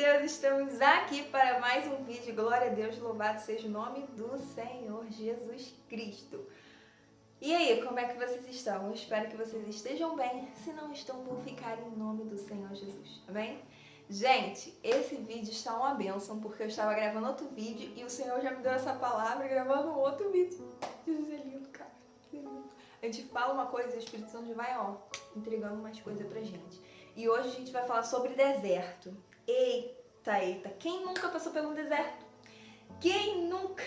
Deus, estamos aqui para mais um vídeo. Glória a Deus, louvado seja o nome do Senhor Jesus Cristo. E aí, como é que vocês estão? Eu espero que vocês estejam bem. Se não estão, vão ficar em nome do Senhor Jesus, tá bem? Gente, esse vídeo está uma bênção, porque eu estava gravando outro vídeo e o Senhor já me deu essa palavra gravando um outro vídeo. Jesus é lindo, cara. É lindo. A gente fala uma coisa e o Espírito Santo já vai, entregando umas coisas pra gente. E hoje a gente vai falar sobre deserto. Eita, quem nunca passou pelo deserto? Quem nunca?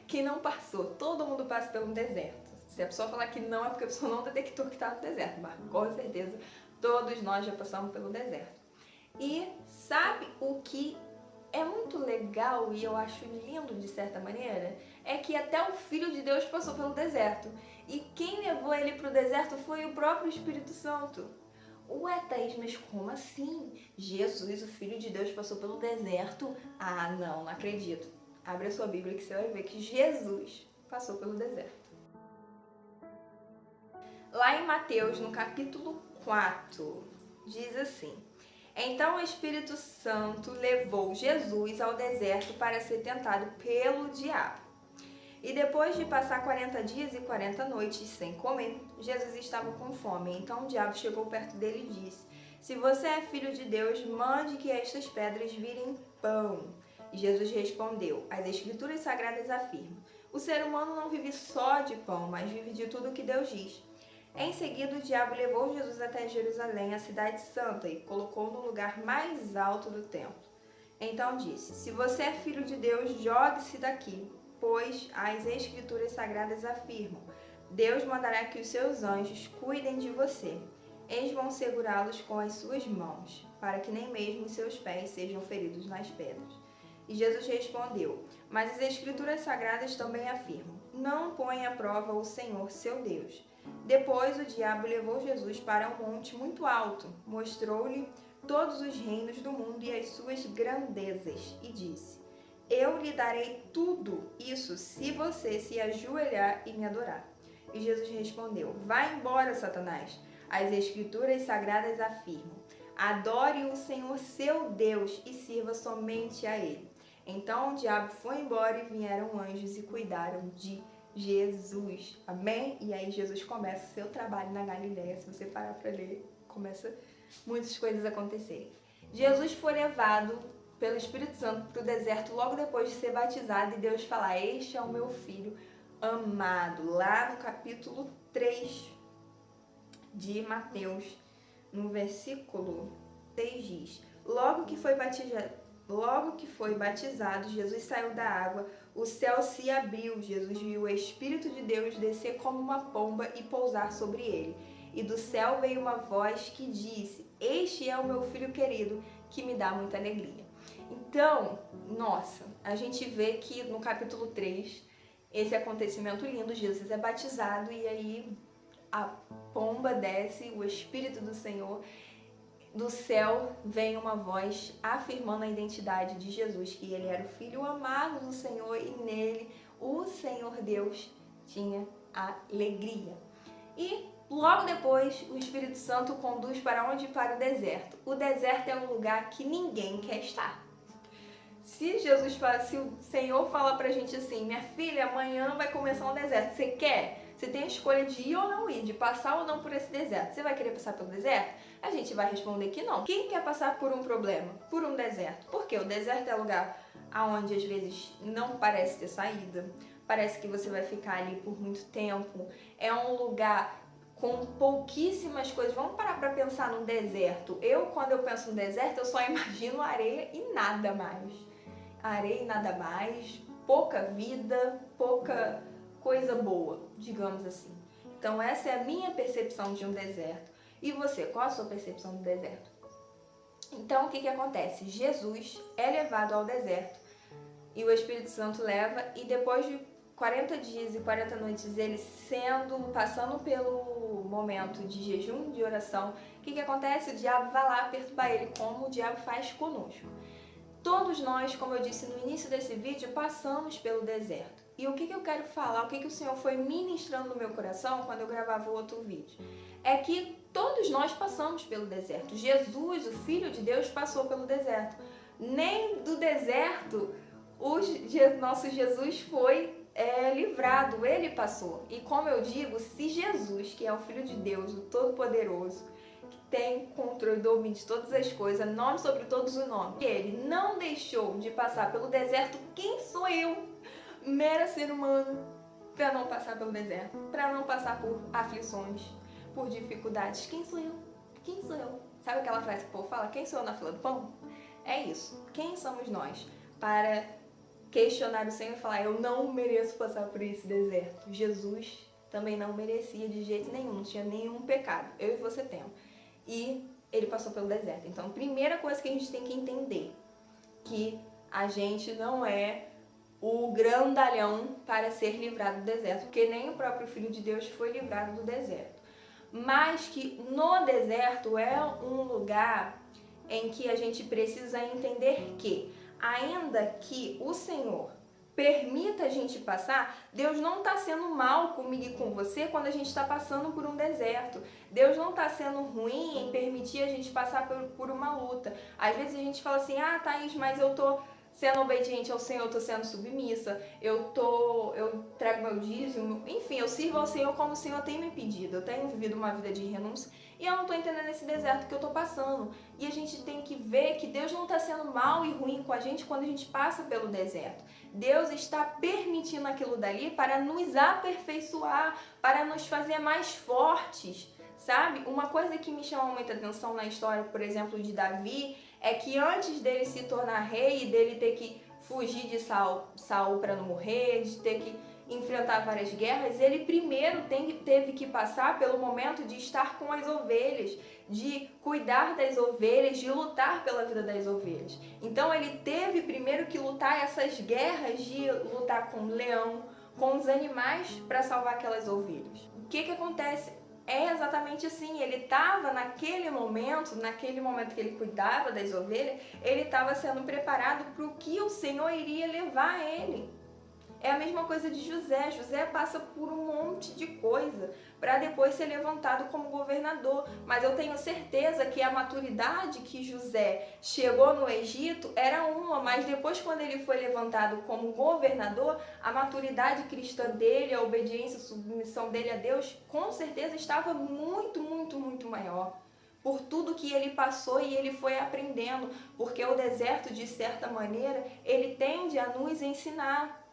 Quem não passou? Todo mundo passa pelo deserto. Se a pessoa falar que não, é porque a pessoa não detectou que está no deserto, mas com certeza todos nós já passamos pelo deserto. E sabe o que é muito legal e eu acho lindo de certa maneira? É que até o Filho de Deus passou pelo deserto. E quem levou ele para o deserto foi o próprio Espírito Santo. Ué, Thaís, mas como assim? Jesus, o Filho de Deus, passou pelo deserto? Ah, não acredito. Abre a sua Bíblia que você vai ver que Jesus passou pelo deserto. Lá em Mateus, no capítulo 4, diz assim: Então o Espírito Santo levou Jesus ao deserto para ser tentado pelo diabo. E depois de passar 40 dias e 40 noites sem comer, Jesus estava com fome. Então o diabo chegou perto dele e disse: Se você é filho de Deus, mande que estas pedras virem pão. E Jesus respondeu: As Escrituras Sagradas afirmam: O ser humano não vive só de pão, mas vive de tudo o que Deus diz. Em seguida, o diabo levou Jesus até Jerusalém, a cidade santa, e colocou no lugar mais alto do templo. Então disse: Se você é filho de Deus, jogue-se daqui, pois as Escrituras Sagradas afirmam: Deus mandará que os seus anjos cuidem de você. Eles vão segurá-los com as suas mãos, para que nem mesmo os seus pés sejam feridos nas pedras. E Jesus respondeu: Mas as Escrituras Sagradas também afirmam: Não ponha à prova o Senhor, seu Deus. Depois o diabo levou Jesus para um monte muito alto, mostrou-lhe todos os reinos do mundo e as suas grandezas, e disse: Eu lhe darei tudo isso se você se ajoelhar e me adorar. E Jesus respondeu: Vá embora, Satanás. As Escrituras Sagradas afirmam: Adore o Senhor seu Deus e sirva somente a Ele. Então o diabo foi embora e vieram anjos e cuidaram de Jesus. Amém? E aí Jesus começa o seu trabalho na Galileia. Se você parar para ler, começa muitas coisas a acontecerem. Jesus foi levado pelo Espírito Santo para o deserto logo depois de ser batizado e Deus falar: Este é o meu filho amado. Lá no capítulo 3 de Mateus, no versículo 6 diz: Logo que foi batizado, Jesus saiu da água, o céu se abriu, Jesus viu o Espírito de Deus descer como uma pomba e pousar sobre ele. E do céu veio uma voz que disse: Este é o meu filho querido, que me dá muita alegria. Então, nossa, a gente vê que no capítulo 3, esse acontecimento lindo, Jesus é batizado e aí a pomba desce, o Espírito do Senhor, do céu vem uma voz afirmando a identidade de Jesus, que ele era o Filho amado do Senhor e nele o Senhor Deus tinha alegria. E logo depois o Espírito Santo conduz para onde? Para o deserto. O deserto é um lugar que ninguém quer estar. Se o Senhor fala pra gente assim: minha filha, amanhã vai começar um deserto, você quer? Você tem a escolha de ir ou não ir, de passar ou não por esse deserto. Você vai querer passar pelo deserto? A gente vai responder que não. Quem quer passar por um problema? Por um deserto. Por quê? O deserto é lugar onde às vezes não parece ter saída, parece que você vai ficar ali por muito tempo, é um lugar com pouquíssimas coisas. Vamos parar para pensar no deserto. Quando eu penso no deserto, eu só imagino areia e nada mais. Areia e nada mais, pouca vida, pouca coisa boa, digamos assim. Então essa é a minha percepção de um deserto. E você, qual a sua percepção do deserto? Então o que acontece? Jesus é levado ao deserto e o Espírito Santo leva, e depois de 40 dias e 40 noites ele passando pelo momento de jejum, de oração, o que acontece? O diabo vai lá perturbar ele, como o diabo faz conosco. Todos nós, como eu disse no início desse vídeo, passamos pelo deserto. E o que eu quero falar, o que o Senhor foi ministrando no meu coração quando eu gravava o outro vídeo? É que Todos nós passamos pelo deserto. Jesus, o Filho de Deus, passou pelo deserto. Nem do deserto nosso Jesus foi livrado, ele passou. E como eu digo, se Jesus, que é o Filho de Deus, o Todo-Poderoso, que tem controle e domínio de todas as coisas, nome sobre todos os nomes, ele não deixou de passar pelo deserto, quem sou eu, mera ser humano, para não passar pelo deserto, para não passar por aflições, por dificuldades? Quem sou eu? Quem sou eu? Sabe aquela frase que o povo fala, quem sou eu na fila do pão? É isso. Quem somos nós para questionar o Senhor e falar, eu não mereço passar por esse deserto? Jesus também não merecia de jeito nenhum, não tinha nenhum pecado. Eu e você temos. E ele passou pelo deserto. Então, a primeira coisa que a gente tem que entender, que a gente não é o grandalhão para ser livrado do deserto, porque nem o próprio Filho de Deus foi livrado do deserto. Mas que no deserto é um lugar em que a gente precisa entender que, ainda que o Senhor permita a gente passar, Deus não está sendo mal comigo e com você quando a gente está passando por um deserto. Deus não está sendo ruim em permitir a gente passar por uma luta. Às vezes a gente fala assim, Thaís, mas eu tô sendo obediente ao Senhor, eu tô sendo submissa, eu trago meu dízimo, enfim, eu sirvo ao Senhor como o Senhor tem me pedido. Eu tenho vivido uma vida de renúncia e eu não tô entendendo esse deserto que eu tô passando. E a gente tem que ver que Deus não está sendo mal e ruim com a gente quando a gente passa pelo deserto. Deus está permitindo aquilo dali para nos aperfeiçoar, para nos fazer mais fortes, sabe? Uma coisa que me chama muita atenção na história, por exemplo, de Davi, é que antes dele se tornar rei e dele ter que fugir de Saul para não morrer, de ter que enfrentar várias guerras, ele primeiro teve que passar pelo momento de estar com as ovelhas, de cuidar das ovelhas, de lutar pela vida das ovelhas. Então ele teve primeiro que lutar essas guerras, de lutar com o leão, com os animais para salvar aquelas ovelhas. O que acontece? É exatamente assim, ele estava naquele momento que ele cuidava das ovelhas, ele estava sendo preparado para o que o Senhor iria levar a ele. É a mesma coisa de José. José passa por um monte de coisa para depois ser levantado como governador. Mas eu tenho certeza que a maturidade que José chegou no Egito era uma, mas depois quando ele foi levantado como governador, a maturidade cristã dele, a obediência, a submissão dele a Deus, com certeza estava muito, muito, muito maior. Por tudo que ele passou e ele foi aprendendo, porque o deserto, de certa maneira, ele tende a nos ensinar.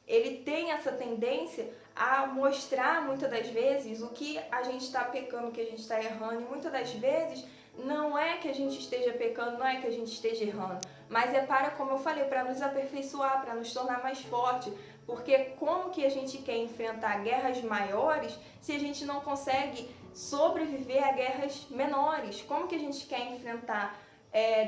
Ele tem essa tendência a mostrar muitas das vezes o que a gente está pecando, o que a gente está errando. E muitas das vezes não é que a gente esteja pecando, não é que a gente esteja errando, mas é para, como eu falei, para nos aperfeiçoar, para nos tornar mais forte. Porque como que a gente quer enfrentar guerras maiores se a gente não consegue sobreviver a guerras menores? Como que a gente quer enfrentar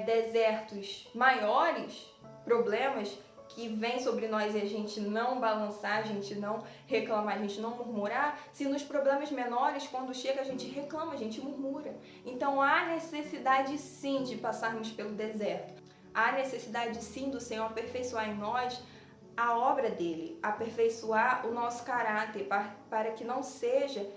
desertos maiores, problemas que vem sobre nós e a gente não balançar, a gente não reclamar, a gente não murmurar, se nos problemas menores, quando chega, a gente reclama, a gente murmura. Então há necessidade sim de passarmos pelo deserto. Há necessidade sim do Senhor aperfeiçoar em nós a obra dele, aperfeiçoar o nosso caráter, para que não seja,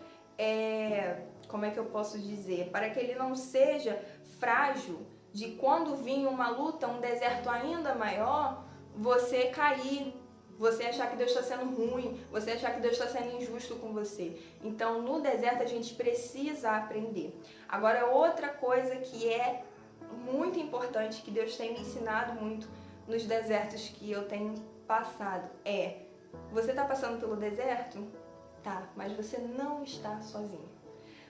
como é que eu posso dizer? Para que ele não seja frágil, de quando vir uma luta, um deserto ainda maior, você cair, você achar que Deus está sendo ruim, você achar que Deus está sendo injusto com você. Então, no deserto, a gente precisa aprender. Agora, outra coisa que é muito importante, que Deus tem me ensinado muito nos desertos que eu tenho passado, você está passando pelo deserto? Tá, mas você não está sozinho.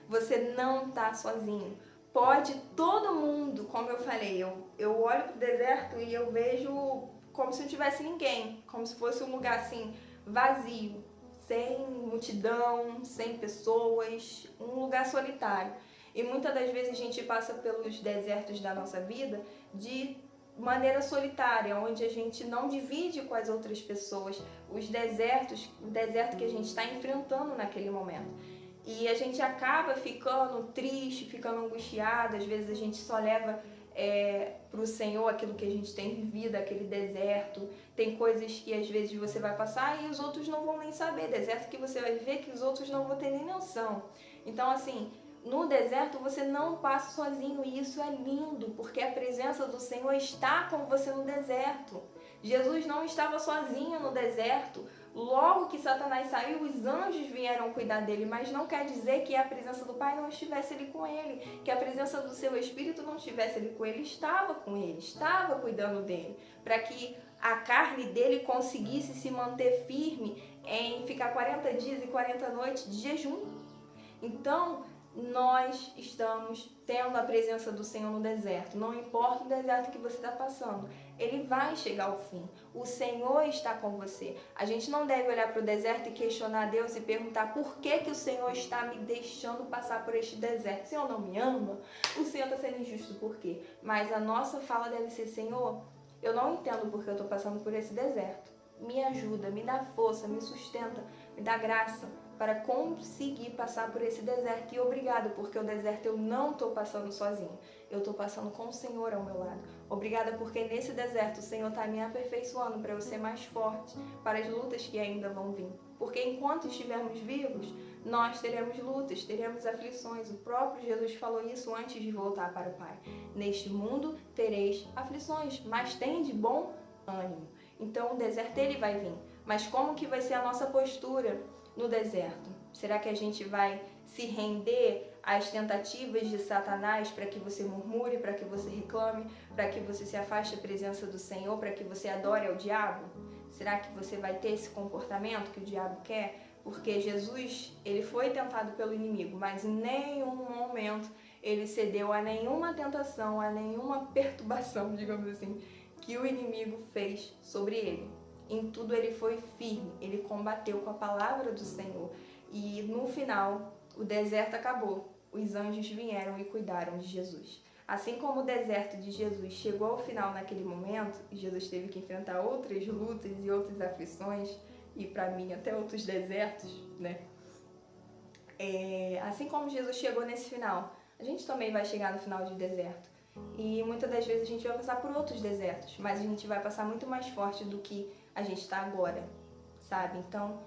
Você não está sozinho. Pode todo mundo, como eu falei, eu olho para o deserto e eu vejo como se não tivesse ninguém, como se fosse um lugar assim, vazio, sem multidão, sem pessoas, um lugar solitário. E muitas das vezes a gente passa pelos desertos da nossa vida de maneira solitária, onde a gente não divide com as outras pessoas o deserto que a gente está enfrentando naquele momento. E a gente acaba ficando triste, ficando angustiado, às vezes a gente só leva para o Senhor aquilo que a gente tem vivido, aquele deserto. Tem coisas que às vezes você vai passar e os outros não vão nem saber, deserto que você vai viver que os outros não vão ter nem noção. Então assim, no deserto você não passa sozinho, e isso é lindo, porque a presença do Senhor está com você no deserto. Jesus não estava sozinho no deserto. Logo que Satanás saiu, os anjos vieram cuidar dele, mas não quer dizer que a presença do Pai não estivesse ali com ele, que a presença do seu Espírito não estivesse ali com ele. Estava com ele, estava cuidando dele, para que a carne dele conseguisse se manter firme em ficar 40 dias e 40 noites de jejum. Então, nós estamos tendo a presença do Senhor no deserto. Não importa o deserto que você está passando, ele vai chegar ao fim. O Senhor está com você. A gente não deve olhar para o deserto e questionar Deus e perguntar por que o Senhor está me deixando passar por este deserto. O Senhor não me ama? O Senhor está sendo injusto por quê? Mas a nossa fala deve ser: Senhor, eu não entendo porque eu estou passando por esse deserto. Me ajuda, me dá força, me sustenta, me dá graça para conseguir passar por esse deserto. E obrigado, porque o deserto eu não estou passando sozinho. Eu estou passando com o Senhor ao meu lado. Obrigada porque nesse deserto o Senhor está me aperfeiçoando para eu ser mais forte para as lutas que ainda vão vir. Porque enquanto estivermos vivos, nós teremos lutas, teremos aflições. O próprio Jesus falou isso antes de voltar para o Pai. Neste mundo tereis aflições, mas tende bom ânimo. Então o deserto ele vai vir. Mas como que vai ser a nossa postura no deserto? Será que a gente vai se render às tentativas de Satanás para que você murmure, para que você reclame, para que você se afaste da presença do Senhor, para que você adore ao diabo? Será que você vai ter esse comportamento que o diabo quer? Porque Jesus, ele foi tentado pelo inimigo, mas em nenhum momento ele cedeu a nenhuma tentação, a nenhuma perturbação, digamos assim, que o inimigo fez sobre ele. Em tudo ele foi firme, ele combateu com a palavra do Senhor. E no final, o deserto acabou. Os anjos vieram e cuidaram de Jesus. Assim como o deserto de Jesus chegou ao final naquele momento, e Jesus teve que enfrentar outras lutas e outras aflições, e para mim até outros desertos, né? Assim como Jesus chegou nesse final, a gente também vai chegar no final de deserto. E muitas das vezes a gente vai passar por outros desertos, mas a gente vai passar muito mais forte do que a gente está agora, sabe? Então,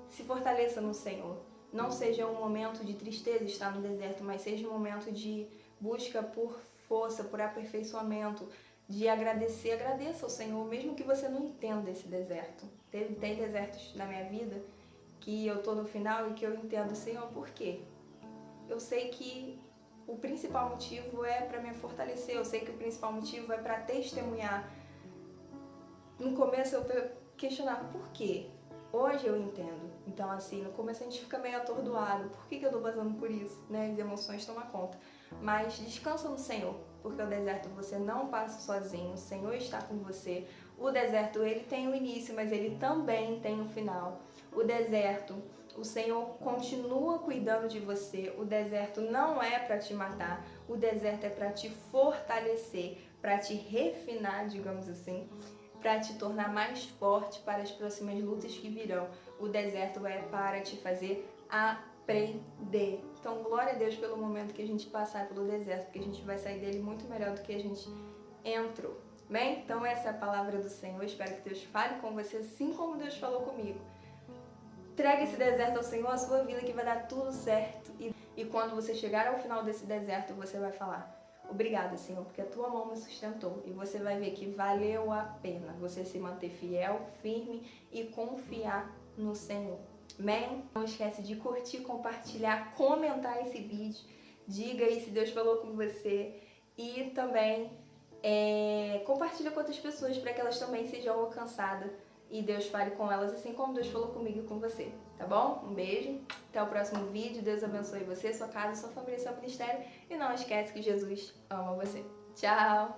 se fortaleça no Senhor. Não seja um momento de tristeza estar no deserto, mas seja um momento de busca por força, por aperfeiçoamento, de agradecer. Agradeça ao Senhor, mesmo que você não entenda esse deserto. Tem desertos na minha vida que eu tô no final e que eu entendo: Senhor, por quê? Eu sei que o principal motivo é para me fortalecer, eu sei que o principal motivo é para testemunhar. No começo eu questionava por quê. Hoje eu entendo. Então, assim, no começo a gente fica meio atordoado. Por que eu tô passando por isso? Né? As emoções tomam conta. Mas descansa no Senhor, porque o deserto você não passa sozinho. O Senhor está com você. O deserto, ele tem um início, mas ele também tem um final. O deserto, o Senhor continua cuidando de você. O deserto não é para te matar. O deserto é para te fortalecer, para te refinar, digamos assim, para te tornar mais forte para as próximas lutas que virão. O deserto é para te fazer aprender. Então, glória a Deus pelo momento que a gente passar pelo deserto, porque a gente vai sair dele muito melhor do que a gente entrou. Bem? Então, essa é a palavra do Senhor. Espero que Deus fale com você assim como Deus falou comigo. Traga esse deserto ao Senhor, a sua vida, que vai dar tudo certo. E quando você chegar ao final desse deserto, você vai falar: obrigada, Senhor, porque a tua mão me sustentou. E você vai ver que valeu a pena você se manter fiel, firme e confiar no Senhor. Amém? Não esquece de curtir, compartilhar, comentar esse vídeo. Diga aí se Deus falou com você. E também compartilha com outras pessoas para que elas também sejam alcançadas e Deus fale com elas assim como Deus falou comigo e com você, tá bom? Um beijo, até o próximo vídeo. Deus abençoe você, sua casa, sua família, seu ministério. E não esquece que Jesus ama você. Tchau!